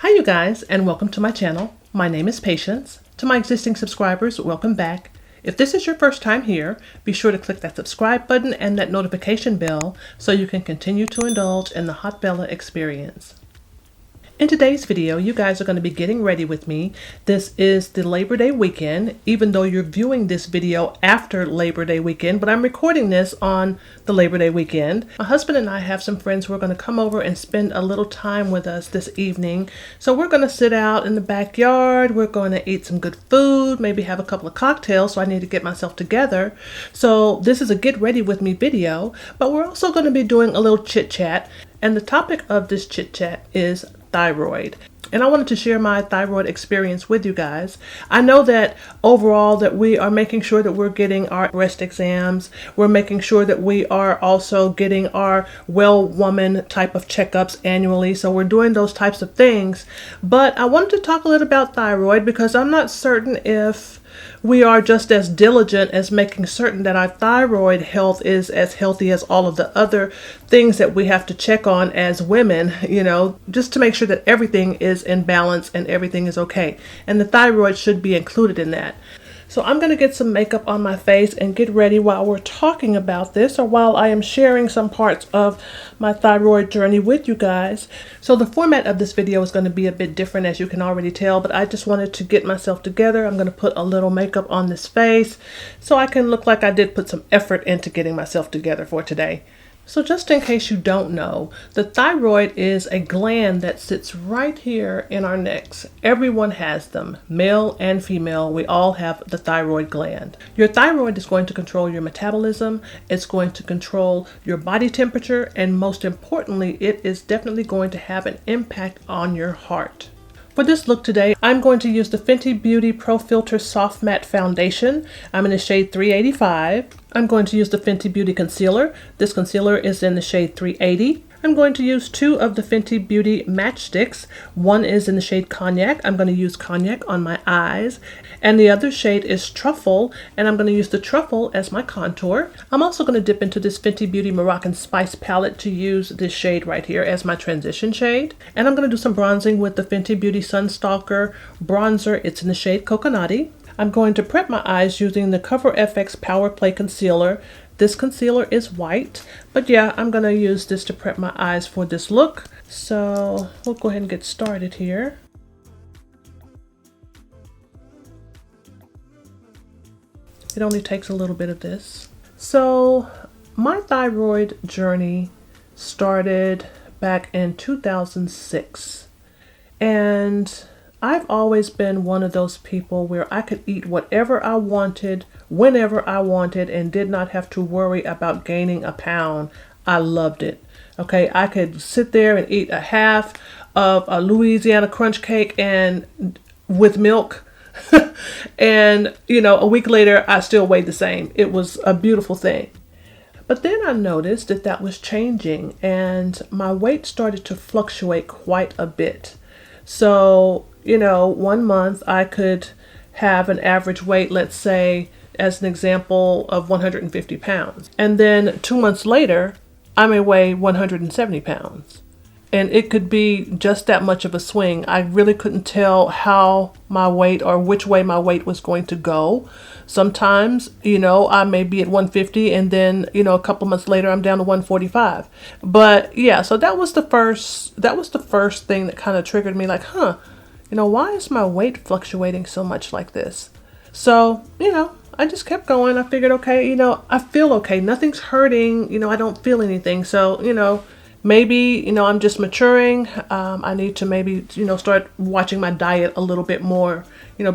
Hi you guys, and welcome to my channel. My name is Patience. To my existing subscribers, welcome back. If this is your first time here, be sure to click that subscribe button and that notification bell so you can continue to indulge in the Hot Bella experience. In today's video, you guys are going to be getting ready with me. This is the Labor Day weekend, even though you're viewing this video after Labor Day weekend, but I'm recording this on the Labor Day weekend. My husband and I have some friends who are going to come over and spend a little time with us this evening. So we're going to sit out in the backyard. We're going to eat some good food, maybe have a couple of cocktails, so I need to get myself together. So this is a get ready with me video, but we're also going to be doing a little chit chat. And the topic of this chit chat is thyroid. And I wanted to share my thyroid experience with you guys. I know that overall that we are making sure that we're getting our breast exams. We're making sure that we are also getting our well woman type of checkups annually. So we're doing those types of things. But I wanted to talk a little about thyroid because I'm not certain if we are just as diligent as making certain that our thyroid health is as healthy as all of the other things that we have to check on as women, just to make sure that everything is in balance and everything is okay. And the thyroid should be included in that. So I'm going to get some makeup on my face and get ready while we're talking about this, or while I am sharing some parts of my thyroid journey with you guys. So the format of this video is going to be a bit different, as you can already tell, but I just wanted to get myself together. I'm going to put a little makeup on this face so I can look like I did put some effort into getting myself together for today. So just in case you don't know, the thyroid is a gland that sits right here in our necks. Everyone has them, male and female. We all have the thyroid gland. Your thyroid is going to control your metabolism. It's going to control your body temperature. And most importantly, it is definitely going to have an impact on your heart. For this look today, I'm going to use the Fenty Beauty Pro Filt'r Soft Matte Foundation. I'm in the shade 385. I'm going to use the Fenty Beauty Concealer. This concealer is in the shade 380. I'm going to use two of the Fenty Beauty Matchsticks. One is in the shade Cognac. I'm going to use Cognac on my eyes. And the other shade is Truffle, and I'm going to use the Truffle as my contour. I'm also going to dip into this Fenty Beauty Moroccan Spice palette to use this shade right here as my transition shade. And I'm going to do some bronzing with the Fenty Beauty Sunstalker bronzer. It's in the shade Coconutty. I'm going to prep my eyes using the Cover FX Power Play Concealer. This concealer is white, but yeah, I'm going to use this to prep my eyes for this look. So we'll go ahead and get started here. It only takes a little bit of this. So my thyroid journey started back in 2006. And I've always been one of those people where I could eat whatever I wanted, whenever I wanted, and did not have to worry about gaining a pound. I loved it. Okay, I could sit there and eat a half of a Louisiana crunch cake and with milk. And, a week later, I still weighed the same. It was a beautiful thing. But then I noticed that that was changing and my weight started to fluctuate quite a bit. So, 1 month I could have an average weight, let's say, as an example, of 150 pounds. And then 2 months later, I may weigh 170 pounds. And it could be just that much of a swing. I really couldn't tell how my weight or which way my weight was going to go. Sometimes, I may be at 150 and then, a couple months later I'm down to 145. But yeah, so that was the first thing that kind of triggered me, like, why is my weight fluctuating so much like this? So, I just kept going. I figured, okay, I feel okay. Nothing's hurting. I don't feel anything. So, maybe, I'm just maturing. I need to maybe, start watching my diet a little bit more,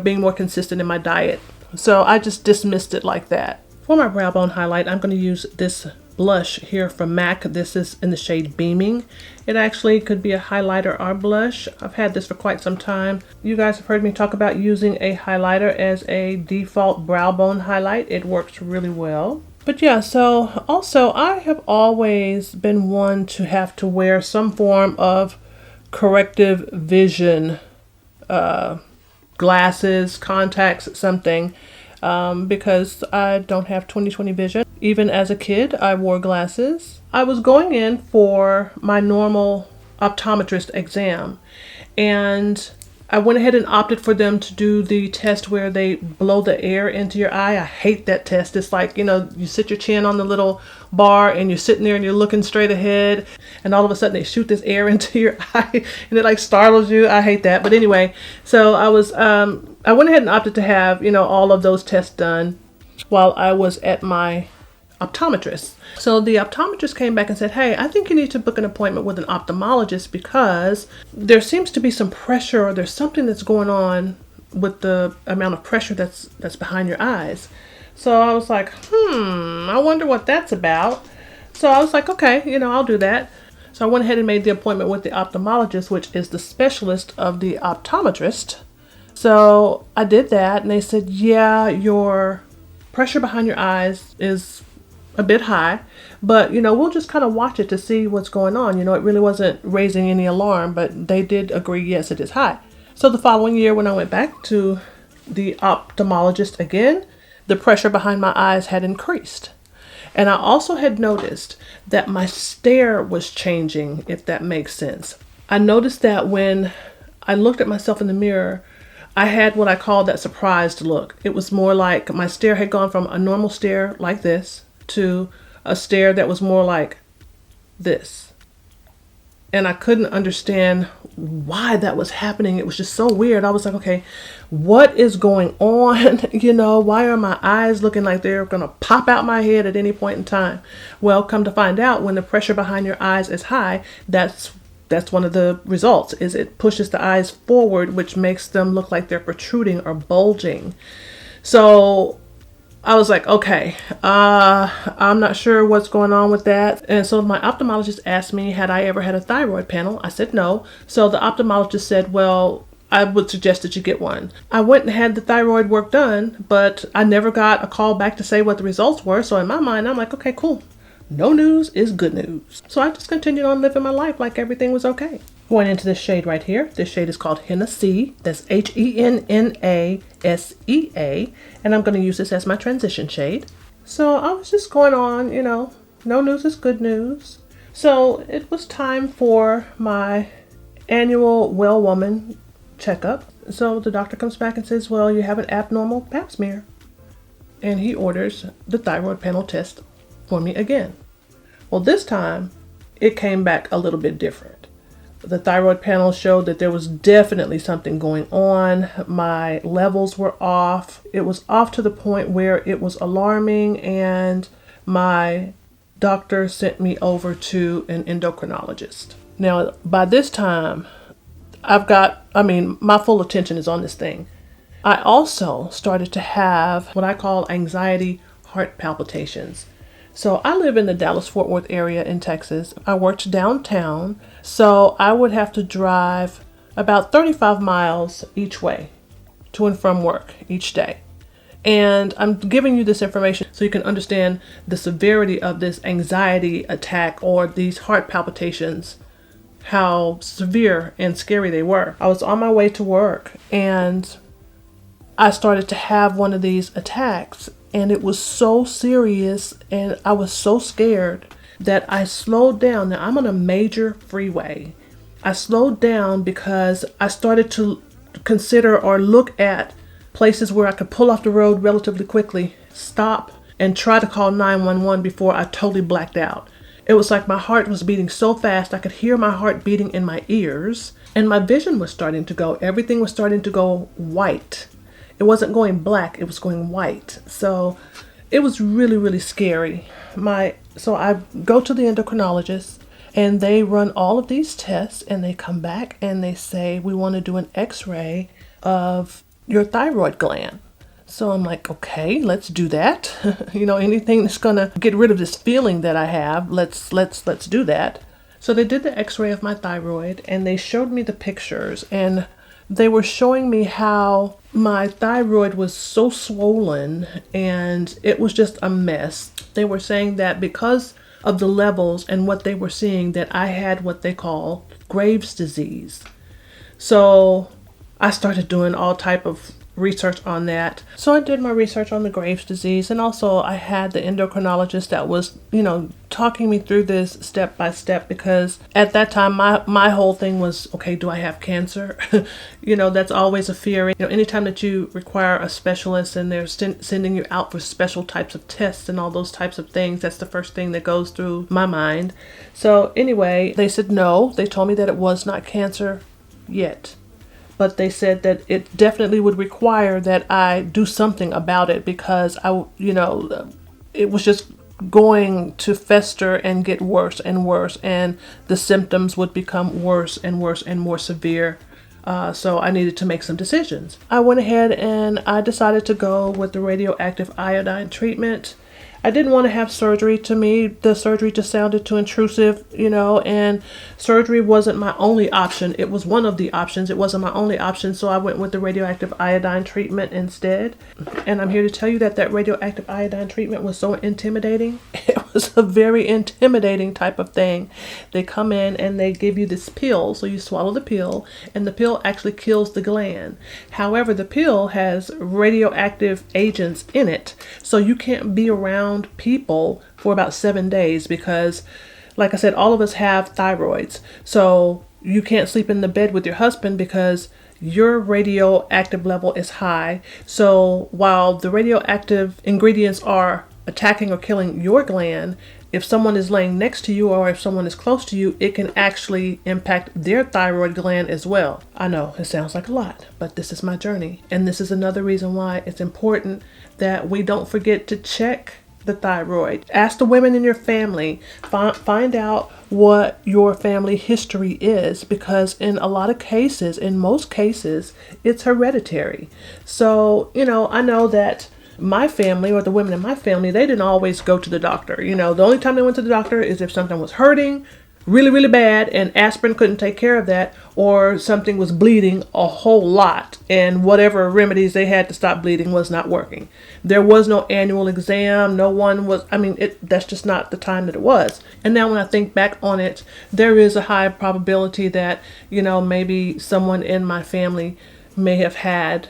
being more consistent in my diet. So I just dismissed it like that. For my brow bone highlight, I'm going to use this blush here from MAC. This is in the shade Beaming. It actually could be a highlighter or blush. I've had this for quite some time. You guys have heard me talk about using a highlighter as a default brow bone highlight. It works really well. But yeah, so also I have always been one to have to wear some form of corrective vision, glasses, contacts, something, because I don't have 20/20 vision. Even as a kid, I wore glasses. I was going in for my normal optometrist exam, And I went ahead and opted for them to do the test where they blow the air into your eye. I hate that test. It's like, you sit your chin on the little bar and you're sitting there and you're looking straight ahead, and all of a sudden they shoot this air into your eye and it like startles you. I hate that. But anyway, so I went ahead and opted to have, all of those tests done while I was at my optometrist. So the optometrist came back and said, hey, I think you need to book an appointment with an ophthalmologist because there seems to be some pressure, or there's something that's going on with the amount of pressure that's behind your eyes. So I was like, I wonder what that's about. So I was like, okay, I'll do that. So I went ahead and made the appointment with the ophthalmologist, which is the specialist of the optometrist. So I did that, and they said, yeah, your pressure behind your eyes is a bit high, but we'll just kind of watch it to see what's going on. It really wasn't raising any alarm, but they did agree, yes, it is high. So the following year, when I went back to the ophthalmologist again, the pressure behind my eyes had increased. And I also had noticed that my stare was changing, if that makes sense. I noticed that when I looked at myself in the mirror, I had what I call that surprised look. It was more like my stare had gone from a normal stare like this to a stare that was more like this. And I couldn't understand why that was happening. It was just so weird. I was like, okay, what is going on? Why are my eyes looking like they're going to pop out my head at any point in time? Well, come to find out, when the pressure behind your eyes is high, that's one of the results, is it pushes the eyes forward, which makes them look like they're protruding or bulging. So I was like, okay, I'm not sure what's going on with that. And so my ophthalmologist asked me, had I ever had a thyroid panel? I said no. So the ophthalmologist said, well, I would suggest that you get one. I went and had the thyroid work done, but I never got a call back to say what the results were. So in my mind, I'm like, okay, cool. No news is good news. So I just continued on living my life like everything was okay. Going into this shade right here. This shade is called Henna-C. That's Hennasea. And I'm going to use this as my transition shade. So I was just going on, no news is good news. So it was time for my annual well woman checkup. So the doctor comes back and says, well, you have an abnormal pap smear. And he orders the thyroid panel test for me again. Well, this time it came back a little bit different. The thyroid panel showed that there was definitely something going on. My levels were off. It was off to the point where it was alarming, and my doctor sent me over to an endocrinologist. Now, by this time, my full attention is on this thing. I also started to have what I call anxiety heart palpitations. So I live in the Dallas-Fort Worth area in Texas. I worked downtown, so I would have to drive about 35 miles each way to and from work each day. And I'm giving you this information so you can understand the severity of this anxiety attack or these heart palpitations, how severe and scary they were. I was on my way to work and I started to have one of these attacks. And it was so serious, and I was so scared that I slowed down. Now, I'm on a major freeway. I slowed down because I started to consider or look at places where I could pull off the road relatively quickly, stop, and try to call 911 before I totally blacked out. It was like my heart was beating so fast, I could hear my heart beating in my ears, and my vision was starting to go. Everything was starting to go white. It wasn't going black, it was going white. So it was really, really scary. So I go to the endocrinologist and they run all of these tests and they come back and they say, we want to do an x-ray of your thyroid gland. So I'm like, okay, let's do that. Anything that's going to get rid of this feeling that I have, let's do that. So they did the x-ray of my thyroid and they showed me the pictures, and they were showing me how my thyroid was so swollen and it was just a mess. They were saying that because of the levels and what they were seeing, that I had what they call Graves' disease. So I started doing all type of research on that. So I did my research on the Graves' disease, and also I had the endocrinologist that was, talking me through this step by step, because at that time my whole thing was, okay, do I have cancer? That's always a fear. Anytime that you require a specialist and they're sending you out for special types of tests and all those types of things, that's the first thing that goes through my mind. So anyway, they said no. They told me that it was not cancer yet, but they said that it definitely would require that I do something about it, because it was just going to fester and get worse and worse, and the symptoms would become worse and worse and more severe. So I needed to make some decisions. I went ahead and I decided to go with the radioactive iodine treatment. I didn't want to have surgery. To me, the surgery just sounded too intrusive, and surgery wasn't my only option. It was one of the options. It wasn't my only option, so I went with the radioactive iodine treatment instead. And I'm here to tell you that radioactive iodine treatment was so intimidating. It was a very intimidating type of thing. They come in and they give you this pill, so you swallow the pill, and the pill actually kills the gland. However, the pill has radioactive agents in it, so you can't be around people for about 7 days, because like I said, all of us have thyroids. So you can't sleep in the bed with your husband because your radioactive level is high. So while the radioactive ingredients are attacking or killing your gland, if someone is laying next to you or if someone is close to you, it can actually impact their thyroid gland as well. I know it sounds like a lot, but this is my journey. And this is another reason why it's important that we don't forget to check the thyroid. Ask the women in your family, find out what your family history is, because in a lot of cases, in most cases, it's hereditary. So, I know that my family, or the women in my family, they didn't always go to the doctor. The only time they went to the doctor is if something was hurting really, really bad and aspirin couldn't take care of that, or something was bleeding a whole lot and whatever remedies they had to stop bleeding was not working. There was no annual exam. No one was, that's just not the time that it was. And now when I think back on it, there is a high probability that, maybe someone in my family may have had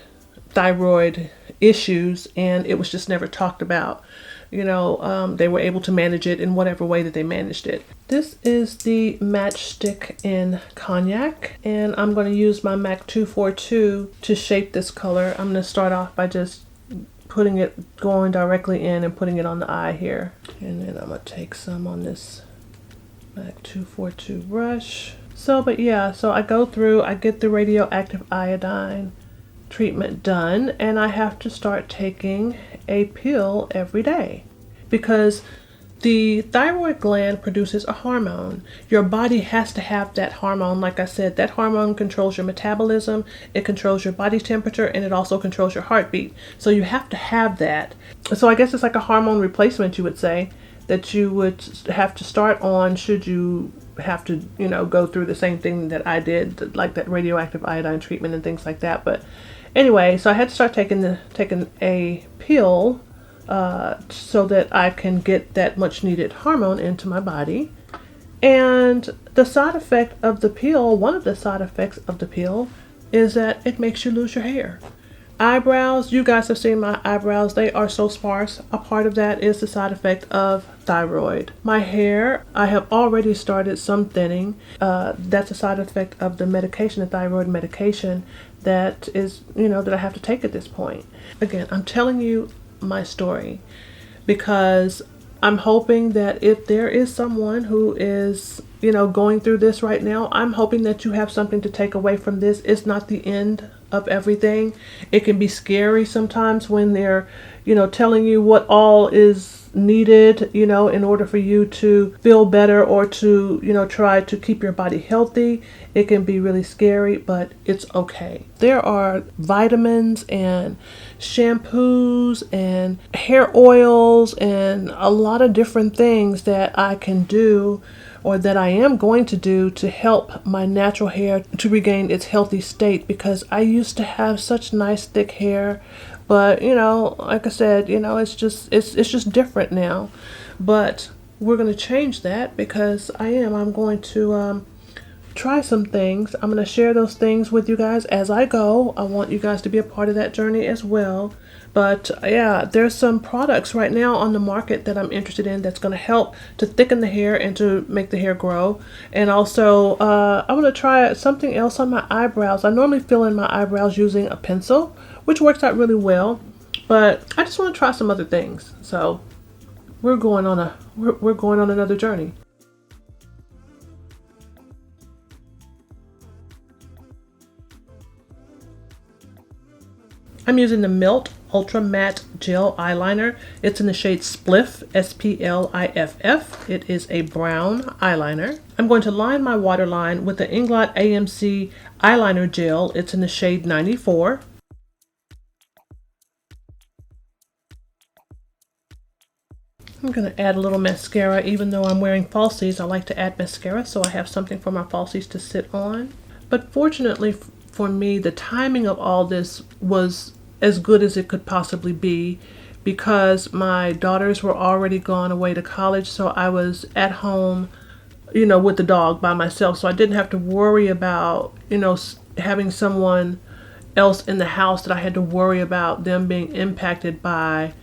thyroid issues and it was just never talked about. They were able to manage it in whatever way that they managed it. This is the matchstick in cognac, and I'm going to use my MAC 242 to shape this color. I'm going to start off by just going directly in and putting it on the eye here. And then I'm going to take some on this MAC 242 brush. So I go through, I get the radioactive iodine treatment done, and I have to start taking a pill every day, because the thyroid gland produces a hormone. Your body has to have that hormone. Like I said, that hormone controls your metabolism, it controls your body temperature, and it also controls your heartbeat. So you have to have that. So I guess it's like a hormone replacement, you would say, that you would have to start on should you have to, go through the same thing that I did, like that radioactive iodine treatment and things like that. But anyway, so I had to start taking a pill so that I can get that much needed hormone into my body. And the side effect of the pill, one of the side effects of the pill, is that it makes you lose your hair. Eyebrows, you guys have seen my eyebrows, they are so sparse. A part of that is the side effect of thyroid. My hair, I have already started some thinning. That's a side effect of the medication, the thyroid medication that is, that I have to take at this point. Again, I'm telling you my story because I'm hoping that if there is someone who is, going through this right now, I'm hoping that you have something to take away from this. It's not the end of everything. It can be scary sometimes when they're, telling you what all is needed, in order for you to feel better or to, try to keep your body healthy. It can be really scary, but it's okay. There are vitamins and shampoos and hair oils and a lot of different things that I can do, or that I am going to do, to help my natural hair to regain its healthy state, because I used to have such nice thick hair, but like I said, it's just different now. But we're going to change that, because I'm going to try some things. I'm going to share those things with you guys as I go. I want you guys to be a part of that journey as well. But yeah, there's some products right now on the market that I'm interested in that's going to help to thicken the hair and to make the hair grow. And also, I'm going to try something else on my eyebrows. I normally fill in my eyebrows using a pencil, which works out really well. But I just want to try some other things. So we're going on another journey. I'm using the Melt Ultra Matte Gel Eyeliner. It's in the shade Spliff, S-P-L-I-F-F. It is a brown eyeliner. I'm going to line my waterline with the Inglot AMC Eyeliner Gel. It's in the shade 94. I'm going to add a little mascara. Even though I'm wearing falsies, I like to add mascara so I have something for my falsies to sit on. But fortunately for me, the timing of all this was as good as it could possibly be, because my daughters were already gone away to college, so I was at home, with the dog by myself, so I didn't have to worry about, having someone else in the house that I had to worry about them being impacted by,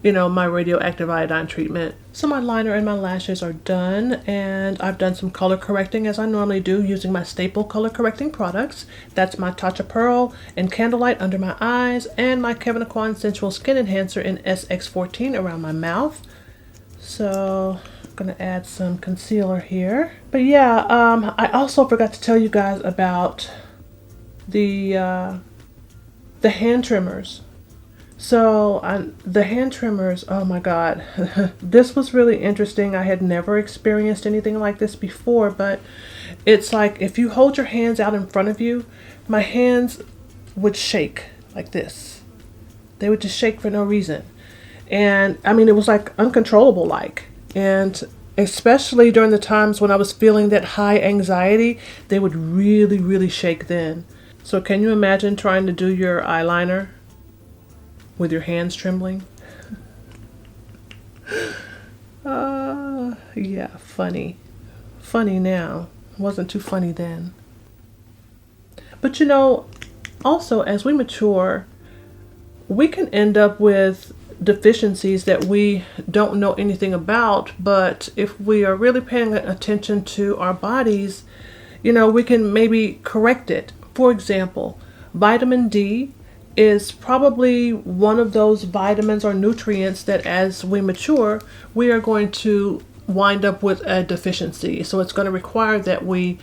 my radioactive iodine treatment. So my liner and my lashes are done, and I've done some color correcting as I normally do using my staple color correcting products. That's my Tatcha Pearl and Candlelight under my eyes, and my Kevyn Aucoin Sensual Skin Enhancer in SX14 around my mouth. So I'm gonna add some concealer here. But yeah, I also forgot to tell you guys about the hand trimmers. So the hand trimmers, oh my God, this was really interesting. I had never experienced anything like this before, but it's like if you hold your hands out in front of you, my hands would shake like this. They would just shake for no reason. And I mean, it was like uncontrollable like. And especially during the times when I was feeling that high anxiety, they would really, really shake then. So can you imagine trying to do your eyeliner with your hands trembling? Yeah, funny. Funny now. Wasn't too funny then. But also as we mature, we can end up with deficiencies that we don't know anything about, but if we are really paying attention to our bodies, we can maybe correct it. For example, vitamin D is probably one of those vitamins or nutrients that as we mature, we are going to wind up with a deficiency. So it's going to require that we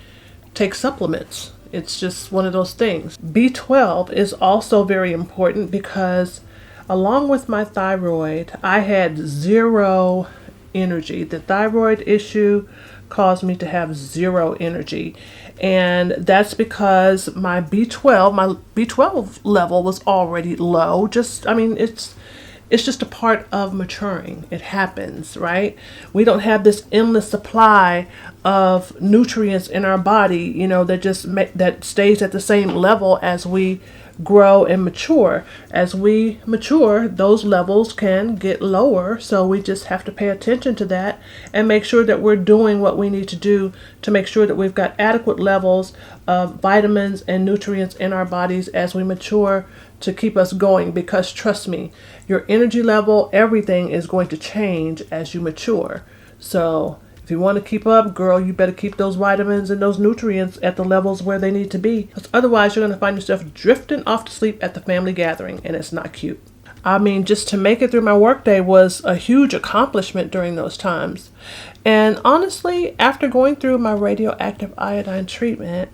take supplements. It's just one of those things. B12 is also very important because along with my thyroid, I had zero energy. The thyroid issue caused me to have zero energy. And that's because my B12 level was already low. It's just a part of maturing. It happens, right? We don't have this endless supply of nutrients in our body, that stays at the same level as we grow and mature. As we mature, those levels can get lower, so we just have to pay attention to that and make sure that we're doing what we need to do to make sure that we've got adequate levels of vitamins and nutrients in our bodies as we mature to keep us going. Because trust me, your energy level, everything is going to change as you mature. So if you want to keep up, girl, you better keep those vitamins and those nutrients at the levels where they need to be. Because otherwise, you're going to find yourself drifting off to sleep at the family gathering, and it's not cute. I mean, just to make it through my workday was a huge accomplishment during those times. And honestly, after going through my radioactive iodine treatment,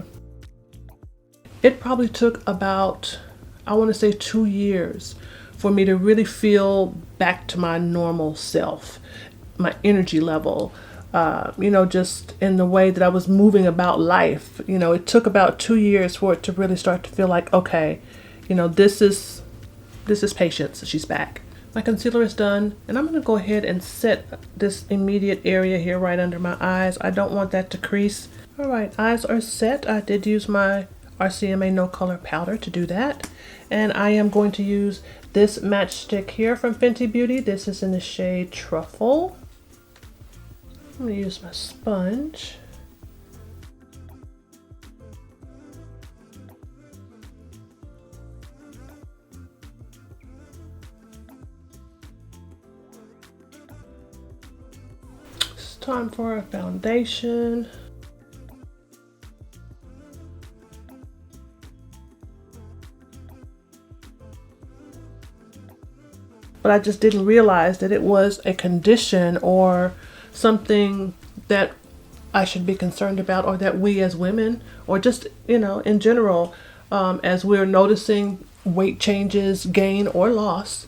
it probably took about, I want to say 2 years for me to really feel back to my normal self, my energy level. Just in the way that I was moving about life. It took about 2 years for it to really start to feel like, okay, this is Patience. She's back. My concealer is done, and I'm going to go ahead and set this immediate area here right under my eyes. I don't want that to crease. All right, eyes are set. I did use my RCMA No Color Powder to do that. And I am going to use this matchstick here from Fenty Beauty. This is in the shade Truffle. I'm going to use my sponge. time for our foundation. But I just didn't realize that it was a condition or something that I should be concerned about, or that we as women, or just, in general, as we're noticing weight changes, gain or loss,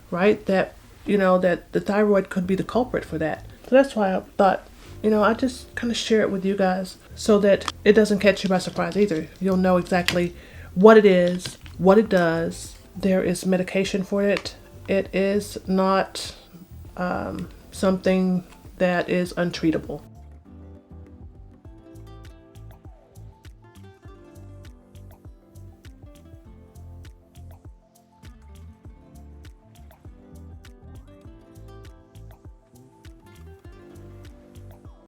right? That, that the thyroid could be the culprit for that. So that's why I thought, I just kind of share it with you guys so that it doesn't catch you by surprise either. You'll know exactly what it is, what it does. There is medication for it. It is not something that is untreatable.